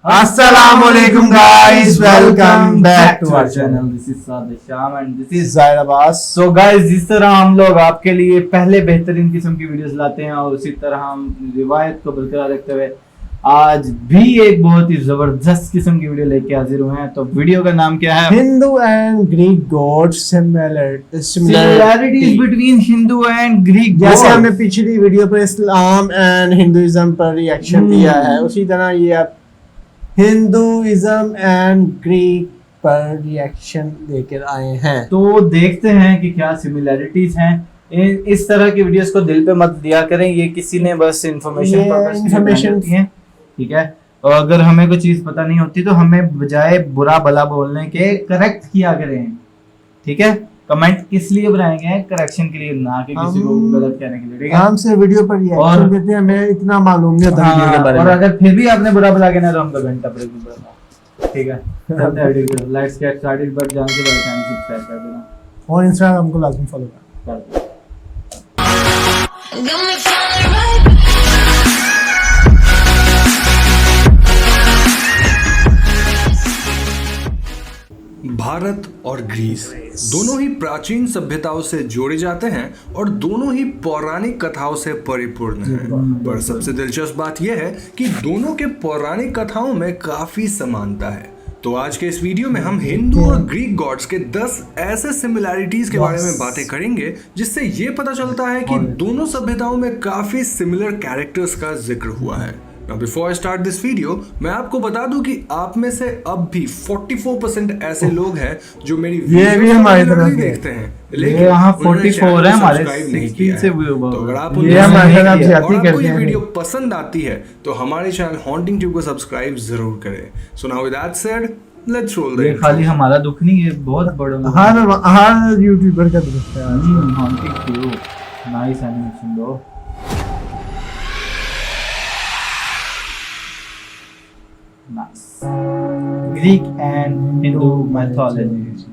Assalamualaikum guys, welcome back to our channel. This is Saad Hasham and this is Zair Abbas. So guys, जिस तरह हम लोग आपके लिए पहले बेहतरीन किस्म की वीडियोस लाते हैं और उसी तरह हम रिवायत को बरकरार रखते हुए आज भी एक बहुत ही जबरदस्त किस्म की वीडियो लेके हाजिर हुए हैं। तो वीडियो का नाम क्या है? Hindu and Greek gods similarities between Hindu and Greek gods। जैसे हमने पिछली वीडियो पर इस्लाम एंड हिंदुइज्म पर रिएक्शन दिया है, उसी तरह ये आप हिंदुइज्म एंड ग्रीक पर रिएक्शन लेकर आए हैं। तो देखते हैं कि क्या सिमिलैरिटीज हैं। इस तरह की वीडियोस को दिल पे मत दिया करें, ये किसी ने बस इन्फॉर्मेशन दी है, ठीक है। और अगर हमें कोई चीज पता नहीं होती तो हमें बजाय बुरा भला बोलने के करेक्ट किया करें, ठीक है। कमेंट किस लिए बनाएंगे हैं? करेक्शन के लिए, ना कि किसी को गलत कहने के लिए, ठीक है। हम से वीडियो पर रिएक्शन देते हैं, हमें इतना मालूम नहीं होता वीडियो के बारे में। और अगर फिर भी आपने बुरा भला कहना तो हमको घंटा पर ठीक है। चलते हैं वीडियो को, लेट्स गेट स्टार्टेड। बट जान से चैनल सब्सक्राइब कर देना और इंस्टाग्राम को लाजमी फॉलो करना। भारत और ग्रीस दोनों ही प्राचीन सभ्यताओं से जोड़े जाते हैं और दोनों ही पौराणिक कथाओं से परिपूर्ण हैं। पर सबसे दिलचस्प बात यह है कि दोनों के पौराणिक कथाओं में काफी समानता है। तो आज के इस वीडियो में हम हिंदू और ग्रीक गॉड्स के 10 ऐसे सिमिलैरिटीज के बारे में बातें करेंगे जिससे ये पता चलता है कि दोनों सभ्यताओं में काफी सिमिलर कैरेक्टर्स का जिक्र हुआ है। Now before I start this video, मैं आपको बता दूं कि आप में से अब भी 44% ऐसे लोग हैं जो मेरी वीडियो नहीं देखते हैं, लेकिन यहाँ 44 है हमारे नहीं किया है। तो अगर आप आपको ये वीडियो पसंद आती है तो हमारे चैनल हॉन्टिंग ट्यूब को सब्सक्राइब जरूर करें। So now with that said, let's roll the intro। खाली हमारा दुख नहीं है, बहुत बड़ा हर यूट्यूबर का दुख है। हॉन्टिंग ट्यूब नाइस एनिमेशन दो। Greek and Hindu mythology.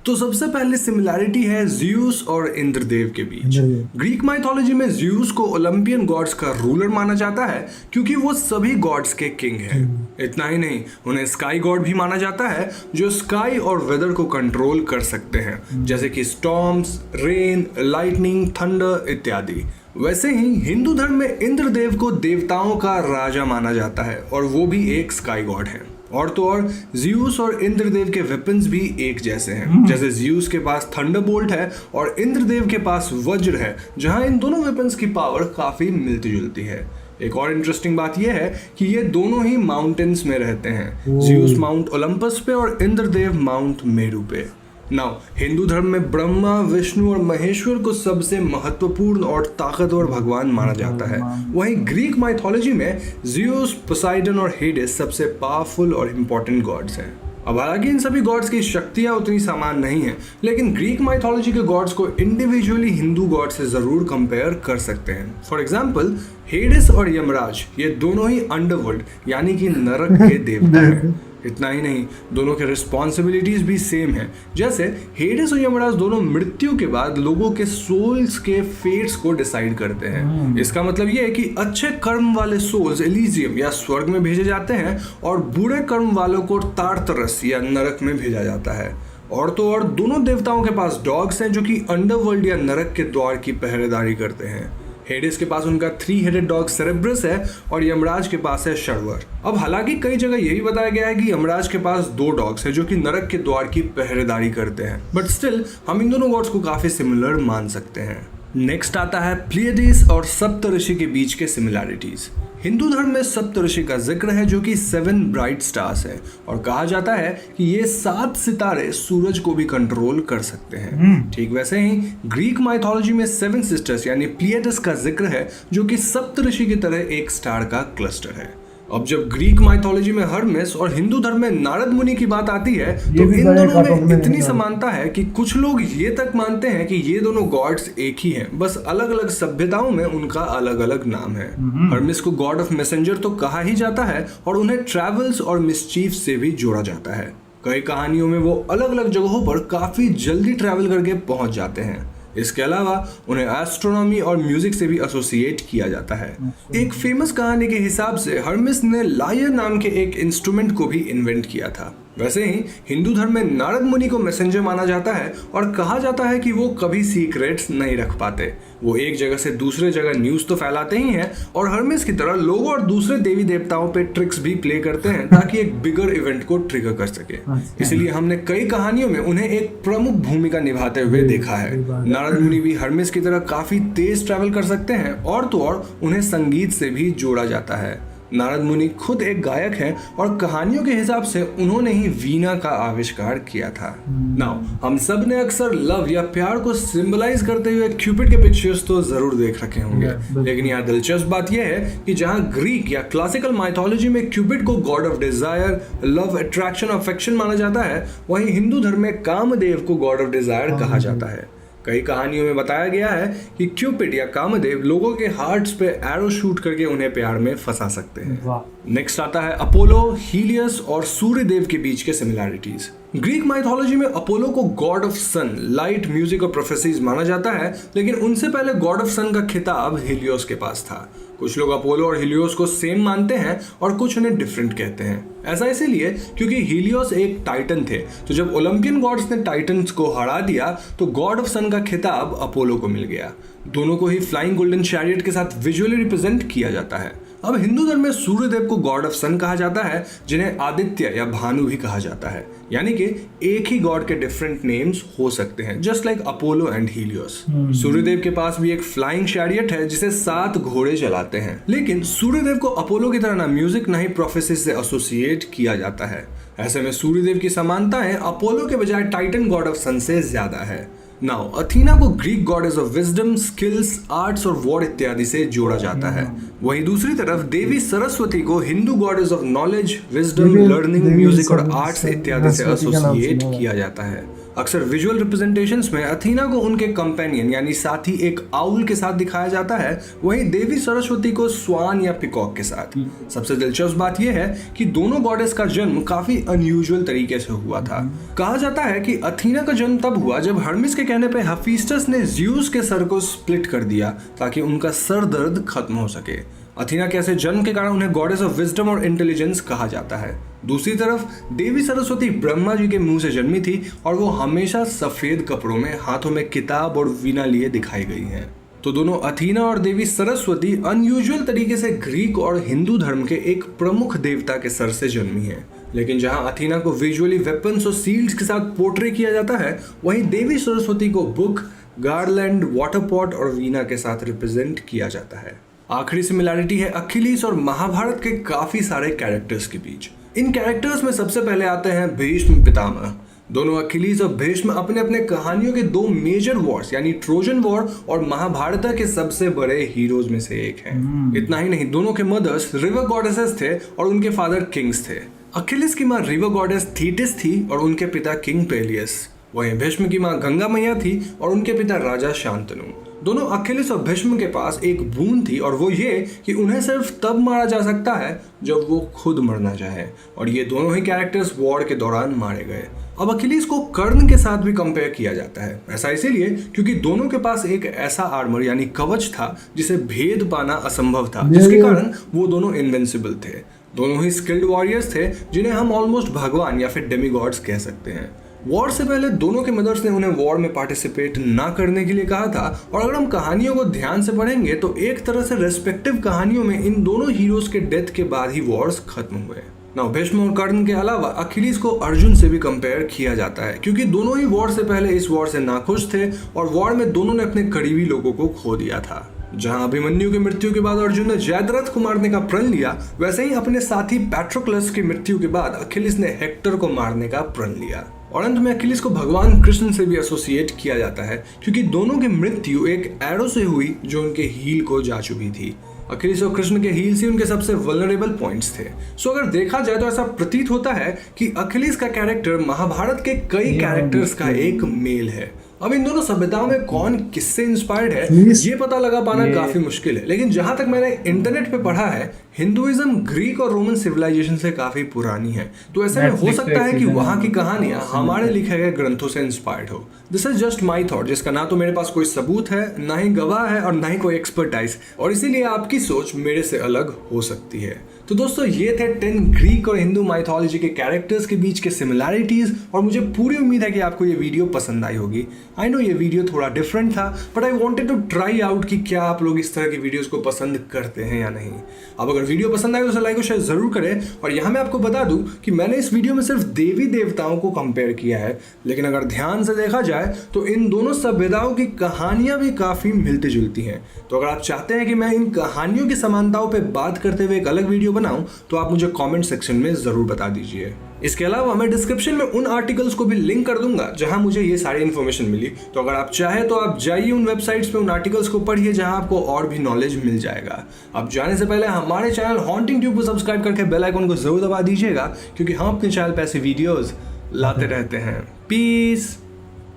तो सबसे पहले सिमिलैरिटी है ज़्यूस और इंद्रदेव के बीच। ग्रीक माइथोलॉजी में ज़्यूस को ओलंपियन गॉड्स का रूलर माना जाता है क्योंकि वो सभी गॉड्स के किंग हैं। इतना ही नहीं, उन्हें स्काई गॉड भी माना जाता है जो स्काई और वेदर को कंट्रोल कर सकते हैं, जैसे कि स्टॉर्म्स, रेन, लाइटनिंग, थंडर इत्यादि। वैसे ही हिंदू धर्म में इंद्रदेव को देवताओं का राजा माना जाता है और वो भी एक स्काई गॉड है। और तो और ज़्यूस और इंद्रदेव के वेपन्स भी एक जैसे हैं, जैसे ज़्यूस के पास थंडरबोल्ट है और इंद्रदेव के पास वज्र है, जहां इन दोनों वेपन्स की पावर काफी मिलती जुलती है। एक और इंटरेस्टिंग बात यह है कि ये दोनों ही माउंटेन्स में रहते हैं, ज़्यूस माउंट ओलंपस पे और इंद्रदेव माउंट मेरू पे। नाउ हिंदू धर्म में ब्रह्मा, विष्णु और महेश्वर को सबसे महत्वपूर्ण और ताकतवर भगवान माना जाता है। वहीं ग्रीक माइथोलॉजी में ज़्यूस, पोसाइडन और हेडिस सबसे पावरफुल और इम्पोर्टेंट गॉड्स हैं। अब हालांकि इन सभी गॉड्स की शक्तियां उतनी समान नहीं हैं, लेकिन ग्रीक माइथोलॉजी के गॉड्स को इंडिविजुअली हिंदू गॉड से जरूर कंपेयर कर सकते हैं। फॉर एग्जाम्पल हेडिस और यमराज, ये दोनों ही अंडरवर्ल्ड यानी कि नरक के देवता हैं। इतना ही नहीं, दोनों के रिस्पॉन्सिबिलिटीज भी सेम है। जैसे हेडिस और यमराज दोनों मृत्यु के बाद लोगों के सोल्स के फेट्स को डिसाइड करते हैं। इसका मतलब ये है कि अच्छे कर्म वाले सोल्स एलिजियम या स्वर्ग में भेजे जाते हैं और बुरे कर्म वालों को तारतरस या नरक में भेजा जाता है। और तो और दोनों देवताओं के पास डॉग्स हैं जो कि अंडरवर्ल्ड या नरक के द्वार की पहरेदारी करते हैं। हेडिस के पास उनका 3 हेडेड डॉग सेरेब्रस है और यमराज के पास है शर्वर। अब हालांकि कई जगह यही बताया गया है कि यमराज के पास 2 डॉग्स हैं जो कि नरक के द्वार की पहरेदारी करते हैं, बट स्टिल हम इन दोनों गॉड्स को काफी सिमिलर मान सकते हैं। नेक्स्ट आता है प्लेयडिस और सप्तऋषि के बीच के सिमिलैरिटीज। हिंदू धर्म में सप्तऋषि का जिक्र है जो कि 7 ब्राइट स्टार्स है और कहा जाता है कि ये 7 सितारे सूरज को भी कंट्रोल कर सकते हैं। ठीक वैसे ही ग्रीक माइथोलॉजी में 7 सिस्टर्स यानी प्लेयडिस का जिक्र है जो कि सप्तऋषि की तरह एक स्टार का क्लस्टर है। अब जब ग्रीक माइथोलॉजी में हर्मेस और हिंदू धर्म में नारद मुनि की बात आती है तो इन दोनों में इतनी समानता है कि कुछ लोग ये तक मानते हैं कि ये दोनों गॉड्स एक ही हैं, बस अलग अलग सभ्यताओं में उनका अलग अलग नाम है। हर्मेस को गॉड ऑफ मैसेंजर तो कहा ही जाता है और उन्हें ट्रैवल्स और मिसचीफ से भी जोड़ा जाता है। कई कहानियों में वो अलग अलग जगहों पर काफी जल्दी ट्रैवल करके पहुंच जाते हैं। इसके अलावा उन्हें एस्ट्रोनॉमी और म्यूजिक से भी एसोसिएट किया जाता है। एक फेमस कहानी के हिसाब से हर्मिस ने लायर नाम के एक इंस्ट्रूमेंट को भी इन्वेंट किया था। वैसे ही हिंदू धर्म में नारद मुनि को मैसेंजर माना जाता है और कहा जाता है कि वो कभी सीक्रेट्स नहीं रख पाते। वो एक जगह से दूसरे जगह न्यूज तो फैलाते ही हैं और हर्मिस की तरह लोगों और दूसरे देवी देवताओं पे ट्रिक्स भी प्ले करते हैं ताकि एक बिगर इवेंट को ट्रिगर कर सके। इसलिए हमने कई कहानियों में उन्हें एक प्रमुख भूमिका निभाते हुए देखा है। नारद मुनि भी हर्मिस की तरह काफी तेज ट्रैवल कर सकते हैं और तो और उन्हें संगीत से भी जोड़ा जाता है। नारद मुनि खुद एक गायक हैं और कहानियों के हिसाब से उन्होंने ही वीणा का आविष्कार किया था। नाउ हम सब ने अक्सर लव या प्यार को सिंबलाइज करते हुए क्यूपिड के पिक्चर्स तो जरूर देख रखे होंगे, लेकिन यहाँ दिलचस्प बात यह है कि जहाँ ग्रीक या क्लासिकल माइथोलॉजी में क्यूपिड को god of desire, love, attraction, affection माना जाता है, वहीं हिंदू धर्म में कामदेव को गॉड ऑफ डिजायर कहा जाता है। कई कहानियों में बताया गया है कि क्यूपिड या कामदेव लोगों के हार्ट्स पे एरो शूट करके उन्हें प्यार में फंसा सकते हैं। नेक्स्ट आता है अपोलो, हीलियस और सूर्य देव के बीच के सिमिलैरिटीज। ग्रीक माइथोलॉजी में अपोलो को god of sun, light, music और प्रोफेसीज माना जाता है, लेकिन उनसे पहले गॉड ऑफ सन का खिताब हीलियोस के पास था। कुछ लोग अपोलो और हीलियोस को सेम मानते हैं और कुछ उन्हें डिफरेंट कहते हैं। ऐसा इसीलिए क्योंकि हीलियोस एक टाइटन थे, तो जब ओलंपियन गॉड्स ने टाइटन्स को हरा दिया तो गॉड ऑफ सन का खिताब अपोलो को मिल गया। दोनों को ही फ्लाइंग गोल्डन चैरियट के साथ विजुअली रिप्रेजेंट किया जाता है। अब हिंदू धर्म में सूर्यदेव को गॉड ऑफ सन कहा जाता है, जिन्हें आदित्य या भानु भी कहा जाता है, यानी कि एक ही गॉड के डिफरेंट नेम्स हो सकते हैं, just like Apollo and Helios. Suryadev के पास भी एक फ्लाइंग चैरियट है जिसे 7 घोड़े चलाते हैं, लेकिन सूर्यदेव को अपोलो की तरह ना म्यूजिक ना ही प्रोफेसी से एसोसिएट किया जाता है। ऐसे में सूर्यदेव की समानताएं अपोलो के बजाय टाइटन गॉड ऑफ सन से ज्यादा है। नाउ अथीना को Greek goddess of wisdom, skills, arts और वॉर इत्यादि से जोड़ा जाता है। वहीं दूसरी तरफ देवी सरस्वती को Hindu goddess of knowledge, wisdom, learning, music और आर्ट्स इत्यादि से एसोसिएट किया जाता है। अक्सर विजुअल रिप्रेजेंटेशंस में अथीना को उनके कंपेनियन यानी साथी एक आउल के साथ दिखाया जाता है, वहीं देवी सरस्वती को स्वान या पिकॉक के साथ। सबसे दिलचस्प बात यह है कि दोनों गॉडेस का जन्म काफी अनयूजुअल तरीके से हुआ था। कहा जाता है कि अथीना का जन्म तब हुआ जब हर्मिस के कहने पे हेफेस्टस ने ज़्यूस के सर को स्प्लिट कर दिया ताकि उनका सर दर्द खत्म हो सके। अथीना के ऐसे जन्म के कारण उन्हें गॉडेस ऑफ विजडम और इंटेलिजेंस कहा जाता है। दूसरी तरफ देवी सरस्वती ब्रह्मा जी के मुंह से जन्मी थी और वो हमेशा सफेद कपड़ों में, हाथों में किताब और वीणा लिए दिखाई गई हैं। तो दोनों अथीना और देवी सरस्वती अनयूजुअल तरीके से ग्रीक और हिंदू धर्म के एक प्रमुख देवता के सर से जन्मी है। लेकिन जहां अथीना को विजुअली वेपन्स और सील्ड्स के साथ पोर्ट्रे किया जाता है, वहीं देवी सरस्वती को बुक, गार्लैंड, वाटर पॉट और वीणा के साथ रिप्रेजेंट किया जाता है। आखिरी सिमिलैरिटी है अखिलेश और महाभारत के काफी सारे कैरेक्टर्स के बीच। इन कैरेक्टर्स में सबसे पहले आते हैं भीष्म पितामह। दोनों अखिलेश और भीष्म अपने अपने कहानियों के 2 मेजर वॉर्स यानी ट्रोजन वॉर और महाभारत के सबसे बड़े हीरोज में से एक हैं। इतना ही नहीं, दोनों के मदर्स रिवर गॉडेसेस थे और उनके फादर किंग्स थे। अखिलेश की माँ रिवर गॉडेस थीटिस थी और उनके पिता किंग पेलियस। वहीं भीष्म की माँ गंगा मैया थी और उनके पिता राजा शांतनु। दोनों अखिलेश और भीष्म के पास एक बूंद थी और वो ये कि उन्हें सिर्फ तब मारा जा सकता है जब वो खुद मरना चाहे, और ये दोनों ही कैरेक्टर्स वॉर के दौरान मारे गए। अब अखिलेश को कर्ण के साथ भी कंपेयर किया जाता है। ऐसा इसीलिए क्योंकि दोनों के पास एक ऐसा आर्मर यानी कवच था जिसे भेद पाना असंभव था, जिसके कारण वो दोनों इनविंसिबल थे। दोनों ही स्किल्ड वॉरियर्स थे जिन्हें हम ऑलमोस्ट भगवान या फिर डेमीगॉड्स कह सकते हैं। वॉर से पहले दोनों के मदर्स ने उन्हें वॉर में पार्टिसिपेट ना करने के लिए कहा था, और अगर हम कहानियों को ध्यान से पढ़ेंगे तो एक तरह से रेस्पेक्टिव कहानियों में इन दोनों हीरोज के डेथ के बाद ही वॉर्स खत्म हुए। नाउ भीष्म और कर्ण के अलावा अखिलेश को अर्जुन से भी कंपेयर किया जाता है, क्योंकि दोनों ही वॉर से पहले इस वॉर से नाखुश थे और वॉर में दोनों ने अपने करीबी लोगों को खो दिया था। जहां अभिमन्यु की मृत्यु के बाद अर्जुन ने जयद्रथ को मारने का प्रण लिया, वैसे ही अपने साथी पैट्रोक्लस की मृत्यु के बाद अखिलेश ने हेक्टर को मारने का प्रण लिया। और अंत में अखिलेश को भगवान कृष्ण से भी एसोसिएट किया जाता है, क्योंकि दोनों की मृत्यु एक एरो से हुई जो उनके हील को जा चुकी थी। अखिलेश और कृष्ण के हील्स ही उनके सबसे वल्नरेबल पॉइंट्स थे। सो अगर देखा जाए तो ऐसा प्रतीत होता है कि अखिलेश का कैरेक्टर महाभारत के कई कैरेक्टर्स का एक मेल है। अब इन दोनों सभ्यताओं में कौन किससे इंस्पायर्ड है ये पता लगा पाना काफी मुश्किल है, लेकिन जहां तक मैंने इंटरनेट पे पढ़ा है हिंदुइज्म ग्रीक और रोमन सिविलाइजेशन से काफी पुरानी है। तो ऐसे में हो सकता है कि वहां की कहानियां हमारे लिखे गए ग्रंथों से इंस्पायर्ड हो। This is just my thought, जिसका ना तो मेरे पास कोई सबूत है, ना ही गवाह है और ना ही कोई एक्सपर्टाइज, और इसीलिए आपकी सोच मेरे से अलग हो सकती है। तो दोस्तों ये थे 10 ग्रीक और हिंदू माइथोलॉजी के कैरेक्टर्स के बीच के सिमिलैरिटीज, और मुझे पूरी उम्मीद है कि आपको ये वीडियो पसंद आई होगी। आई नो ये वीडियो थोड़ा डिफरेंट था, but I wanted to try out कि क्या आप लोग इस तरह की वीडियोस को पसंद करते हैं या नहीं। अब अगर वीडियो पसंद आए तो उसे लाइक और शेयर जरूर करें। और यहाँ मैं आपको बता दूं कि मैंने इस वीडियो में सिर्फ देवी देवताओं को कंपेयर किया है, लेकिन अगर ध्यान से देखा जाए तो इन दोनों सभ्यताओं की कहानियां भी काफी मिलती जुलती हैं। तो अगर आप चाहते हैं कि मैं इन कहानियों की समानताओं पर बात करते हुए एक अलग वीडियो बनाऊं तो आप मुझे कमेंट सेक्शन में जरूर बता दीजिए। इसके अलावा मैं डिस्क्रिप्शन में उन आर्टिकल्स को भी लिंक कर दूंगा जहां मुझे ये सारी इन्फॉर्मेशन मिली। तो अगर आप चाहें तो आप जाइए उन वेबसाइट्स पे, उन आर्टिकल्स को पढ़िए जहां आपको और भी नॉलेज मिल जाएगा। अब जाने से पहले हमारे चैनल हॉन्टिंग ट्यूब को सब्सक्राइब करके बेल आइकन को जरूर दबा दीजिएगा, क्योंकि हम अपने चैनल पे ऐसे वीडियोस लाते रहते हैं। Peace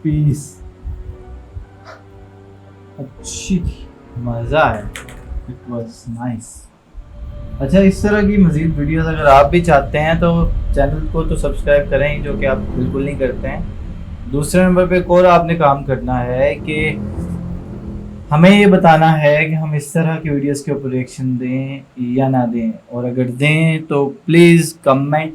peace. अच्छी मजा है, इट वाज नाइस। अच्छा, इस तरह की मज़ीद वीडियोस अगर आप भी चाहते हैं तो चैनल को तो सब्सक्राइब करें, जो कि आप बिल्कुल नहीं करते हैं। दूसरे नंबर पे एक और आपने काम करना है कि हमें ये बताना है कि हम इस तरह की वीडियोस के ऊपर रिएक्शन दें या ना दें, और अगर दें तो प्लीज़ कमेंट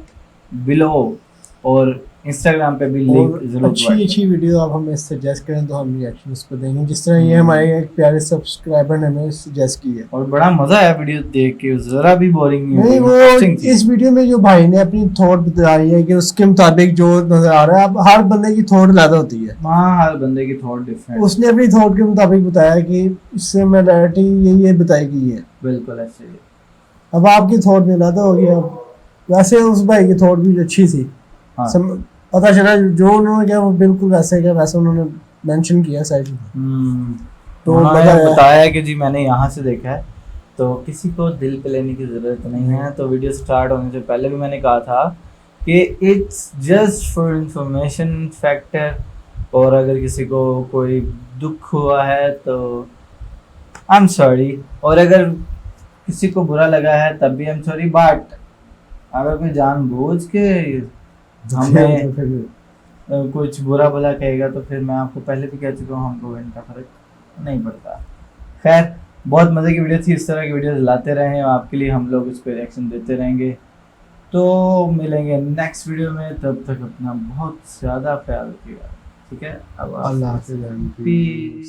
बिलो, और इंस्टाग्राम पे भी लिंक जरूर। अच्छी वीडियो आप हमें सजेस्ट करें तो हम रिएक्शन उसको देंगे, जिस तरह ये हमारे एक प्यारे सब्सक्राइबर ने हमें सजेस्ट की है। और बड़ा मजा आया वीडियो देख के, जरा भी बोरिंग नहीं। वो इस वीडियो में जो भाई ने अपनी थॉट बताई है कि उसके मुताबिक जो नजर आ रहा है, अब हर बंदे की थॉट अलग होती है। हाँ, हर बंदे की थॉट डिफरेंट। उसने अपनी थॉट के मुताबिक बताया कि सिमिलैरिटी ये बताई गई है, बिल्कुल ऐसे ही। अब आपकी थॉट में अलग होगी। अब वैसे उस भाई की थॉट भी अच्छी थी। हाँ। पता चला जो उन्होंने किया वो बिल्कुल वैसे क्या वैसे उन्होंने मेंशन किया साइड में। तो बताया कि जी मैंने यहाँ से देखा है, तो किसी को दिल पे लेने की ज़रूरत नहीं है। तो वीडियो स्टार्ट होने से पहले भी मैंने कहा था कि it's just for information factor, और अगर किसी को कोई दुख हुआ है तो आई एम सॉरी, और अगर किसी को बुरा लगा है तब भी आई एम सॉरी। बट अगर कोई जानबूझ के हमें कुछ बुरा भला कहेगा तो फिर मैं आपको पहले भी कह चुका हूँ, हमको इनका फर्क नहीं पड़ता। खैर, बहुत मज़े की वीडियो थी, इस तरह की वीडियोस लाते रहें आपके लिए, हम लोग उस पर रिएक्शन देते रहेंगे। तो मिलेंगे नेक्स्ट वीडियो में, तब तक अपना बहुत ज़्यादा ख्याल रखिएगा, ठीक है? अब अल्लाह हाफ़िज़। पीस।